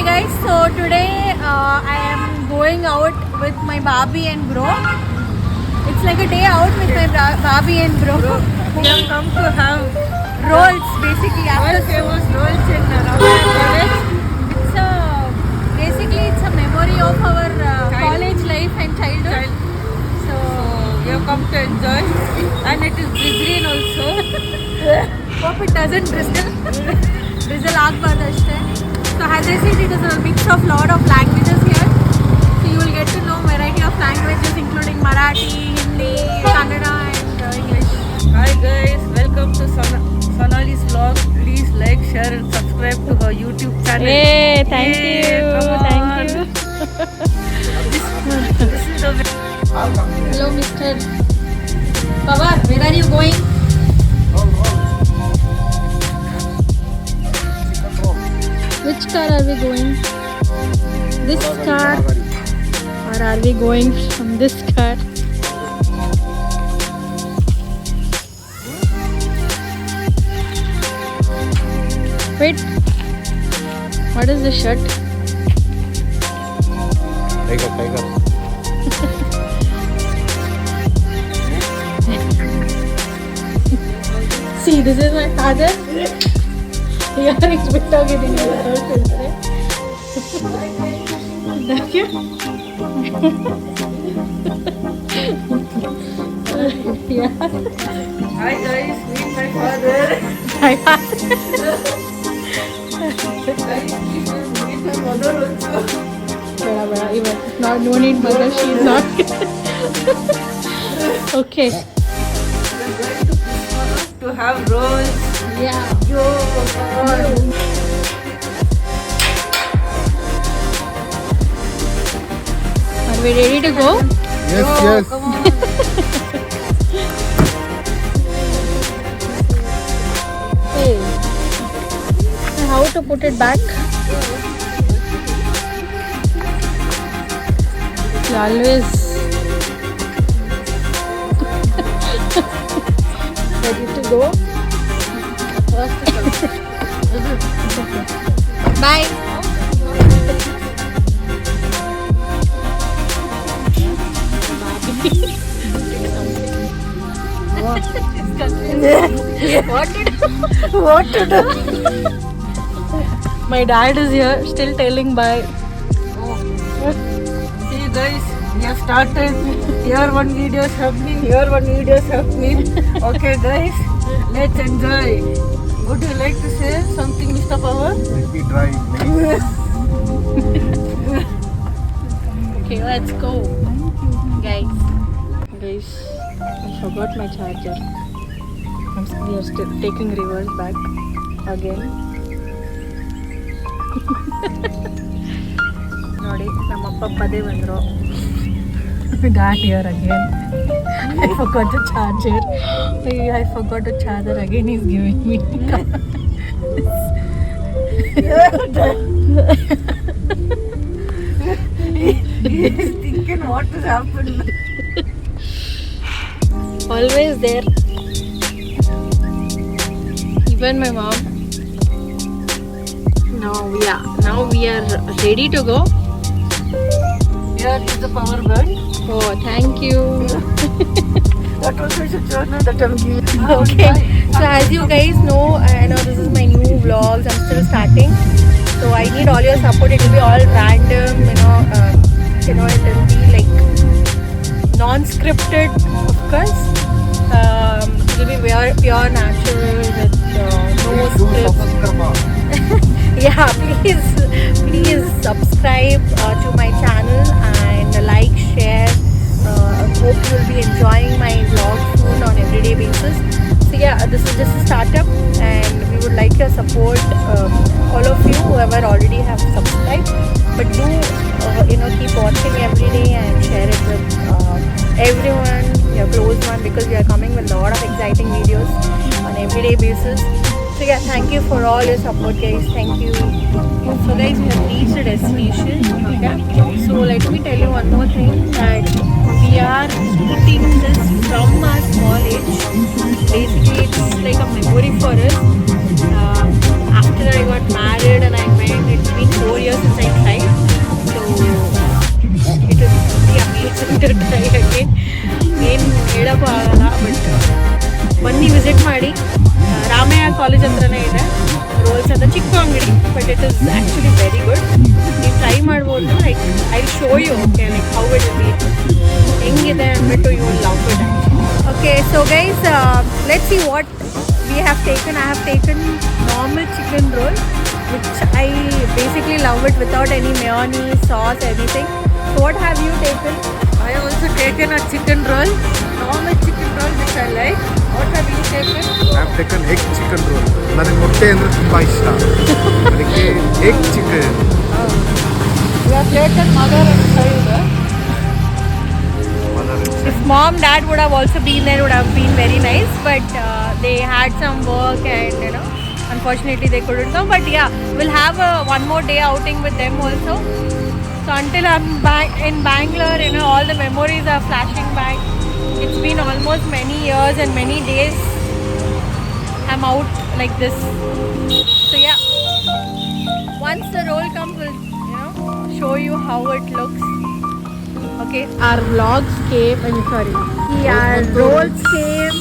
guys, so today I am going out with my Barbie and bro. It's like a day out with my Barbie and bro. We have come to have Rolls basically after world famous rolls in Navara college. It's a memory of our college life and childhood. So We have come to enjoy, and it is drizzling also. hope it doesn't drizzle. Drizzle ಆಗ್ಬಾರ್ದು ಅಷ್ಟೇ. So as I said, it is a mix of lot of languages here. So you will get to know variety of languages including Marathi, Hindi, Kannada and English. Hi guys, welcome to Sonali's vlog. Please like, share and subscribe to her YouTube channel. Hey, thank Hey, you. come Thank on. you. This is the Hello, Mr. Pawar, where are you going? Which car are we going? This car? Or are we going from this car? Wait. What is this shirt? Tiger. See, this is my father. Earrings ಬಿಟ್ಟೋಗಿದ್ದೀನಿ ತೋರಿಸಿದ್ರೆ. Thank you. Yeah. Hi guys, meet my father. My father. Meet my mother also. ಬೇಡ even no need mother, she is not. Okay. We are going to have rolls. Yeah. Yo, Are we ready to go? Yes. come on. Hey. How to put it back? You always ready to go? Bye. What to do? My dad is here, still telling bye. See guys, we have started. Here one video is happening, here one video is happening. Okay guys, let's enjoy. Would you like to say something, Mr. Power? Let me drive. Okay, let's go. Guys, I forgot my charger. We are still taking reverse back again. ನೋಡಿ ನಮ್ಮಪ್ಪ ಪದೇ ಬಂದರು. That here again. I forgot the charger. I forgot the charger again. He's giving me. He's thinking what has happened. Always there. Even my mom. Now we are ready to go. Here is the power bank. Oh, thank you. That also is a journal that I'm giving. Okay, so as you guys know, I know this is my new vlogs. I'm still starting, so I need all your support. It will be all random, it will be like non-scripted, of course. It will be pure natural with no script. Yeah, please subscribe to my channel and like, share. Hope you will be enjoying my vlog soon on everyday basis. So yeah, this is just a startup and we would like your support, all of you whoever already have subscribed, but do keep watching every day and share it with everyone, your close one, because we are coming with a lot of exciting videos on everyday basis. So yeah, thank you for all your support guys, thank you. So guys, we have reached the destination. Okay? So let me tell you one more thing, that we are putting this from our small age. Basically it's like a memory for us. After I got married and I went, it's been 4 years since I ಮಾಡಿ Ramaiah college ಹತ್ರನೇ ಇದೆ rolls ಅಂತ ಚಿಕ್ಕ ಅಂಗಡಿ but it is actually very good ನೀವು try ಮಾಡ್ಬೋದು like I show you okay like how it be ಹೆಂಗಿದೆ ಅಂದ್ಬಿಟ್ಟು you will love it okay so guys let's see what we have taken. I have taken normal chicken roll which I basically love it without any mayonnaise, sauce, anything. So what have you taken? I also taken a chicken roll, normal chicken roll which I like. What have you taken? I have taken egg chicken roll. ನನಗೆ ಮೊಟ್ಟೆ ಅಂದರೆ ತುಂಬ ಇಷ್ಟ ಅದಕ್ಕೆ egg chicken. You have taken mother and child. If mom, dad would have also been there, would have been very nice. But they had some work and unfortunately they couldn't come. But yeah, we'll have one more day outing with them also. So until I'm back in Bangalore, all the memories are flashing back. It's been almost many years and many days I'm out like this. So yeah, once the roll comes, we'll show you how it looks. Okay, our vlogs came, our rolls came.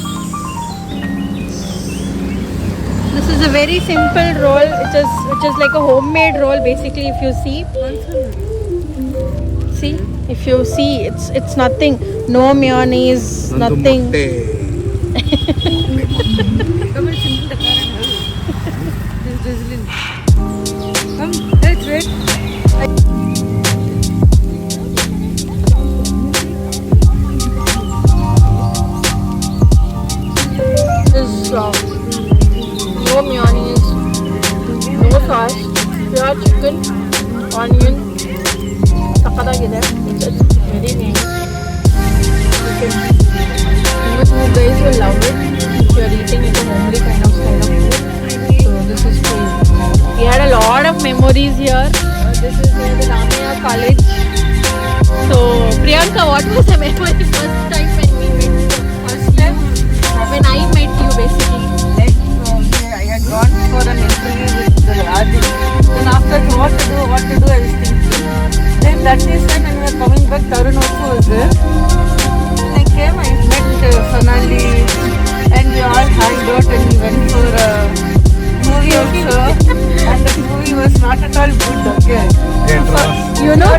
This is a very simple roll, which is like a homemade roll basically. If you see, if you see, it's nothing, no mayonnaise, nothing. Come and sit in the car and help. This is drizzling. Come, let's wait. No mayonnaise, no sauce, pure chicken, onion, sakadaಗಿದೆ. It's very nice. Even you guys will love it if you are eating it a homely kind of style of food. So this is crazy. We had a lot of memories here. This is near the Ramaya College. So Priyanka, what was the memory first time when we met? First time when I met you basically. I had gone for an interview with the Adi. Then after what to do, I was thinking. Then that is when we were coming back, Tarun also was there. When I came, I met Sonali and we all hanged out and we went for a movie also. And the movie was not at all good, okay. You know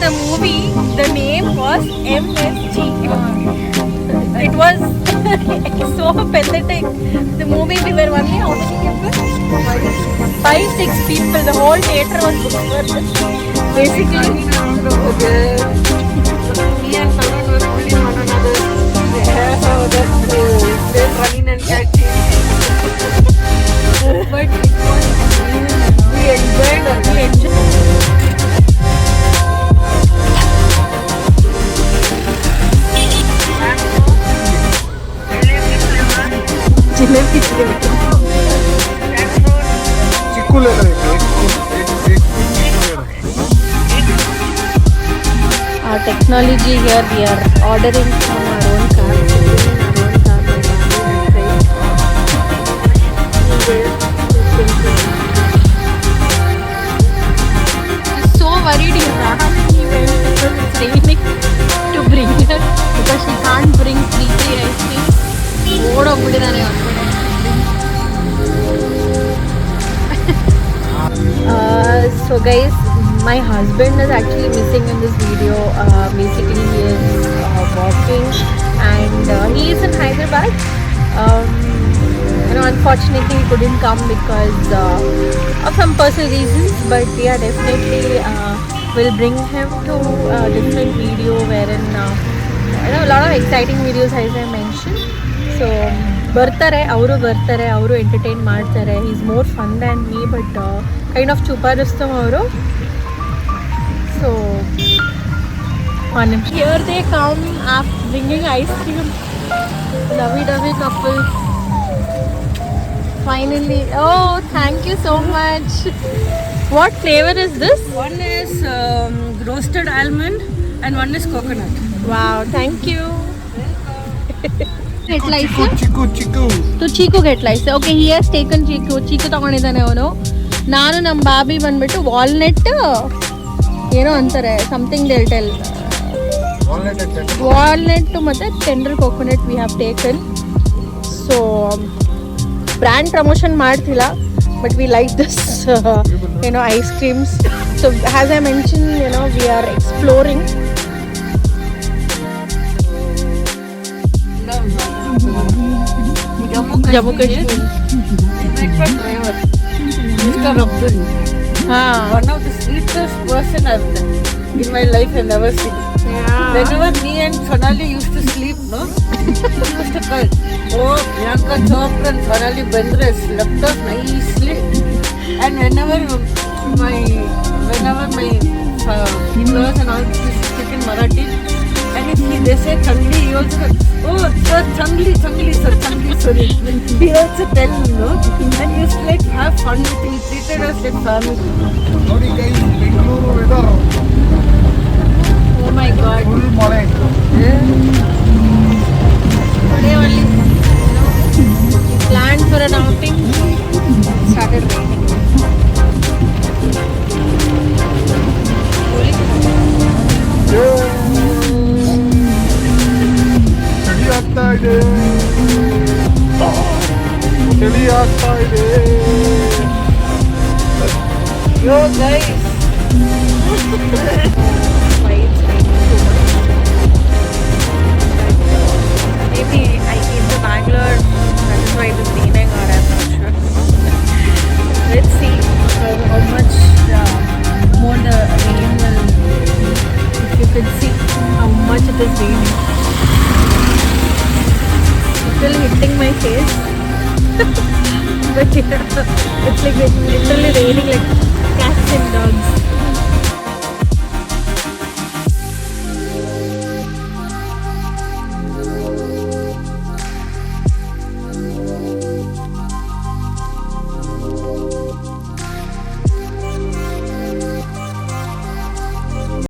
the movie, the name was MSG. It was so pathetic. The movie, we were only how many people? 5-6 people. The whole theatre was booked for this. Basically, me and Tarun were pulling one another. They have that they're running and catching. but it was We enjoyed it. jalebi flavor. Chikoo ಲೇನ Our technology here, we are ordering from our own car. So worried you went because it's raining to bring her because she can't bring 3 ice cream. ಓಡೋಗ್ಬಿಟ್ಟಿದ್ದಾನೆ So guys, my husband is actually missing in this video. Basically he is walking and he is in Hyderabad. Unfortunately he couldn't come because of some personal reasons, but yeah, definitely will bring him to a different video wherein a lot of exciting videos as I mentioned. So ಬರ್ತಾರೆ ಅವರು entertain ಮಾಡ್ತಾರೆ. he is more fun than me, but kind of ಚುಪಾರಿಸ್ತಾವ ಅವರು. So here they come after bringing ice cream. Lovey-dovey couple. Finally. Oh, thank you so much. What flavor is this? One is roasted almond and one is coconut. Wow, thank you. Get lice. Chikoo To Chiku get lice. Okay, he has taken Chiku ತಗೊಂಡಿದ್ದಾನೆ ಅವನು. ನಾನು ನಮ್ಮ ಬಾಬಿ ಬಂದ್ಬಿಟ್ಟು walnut ಏನೋ ಅಂತಾರೆ something they tell walnut ಮತ್ತು tender coconut we have taken. So brand promotion ಮಾಡ್ತಿಲ್ಲ, but we like this ice creams. So as I mention we are exploring. Jammu Kashmir. Driver, Mr. Abdul. One of the sweetest person I've met in my life. I've never seen. Whenever me and Sonali used to sleep, no, he used to call, oh, Priyanka Chopra and Sonali Bendre slept us nicely. And whenever my in-laws and all used to speak in Marathi, and if they say Changli, he also said, oh, sir, Changli, sir, Changli, sorry. He also tell me, no, and he used to like have fun with him. He treated us like family. ನೋಡಿ guys, Bengaluru weather Oh my God. Full ಮಳೆ. Today only planned for an outing, started raining. ಚಳಿ ಆಗ್ತಾ ಇದೆ, ಚಳಿ ಆಗ್ತಾ ಇದೆ. Yo guys, Why it's raining so much? Maybe I came to Bangalore, that is why it is raining, or I'm not sure. Let's see how much more the rain will, if you could see how much it is raining. It's still hitting my face. But it's like literally raining like cats and dogs.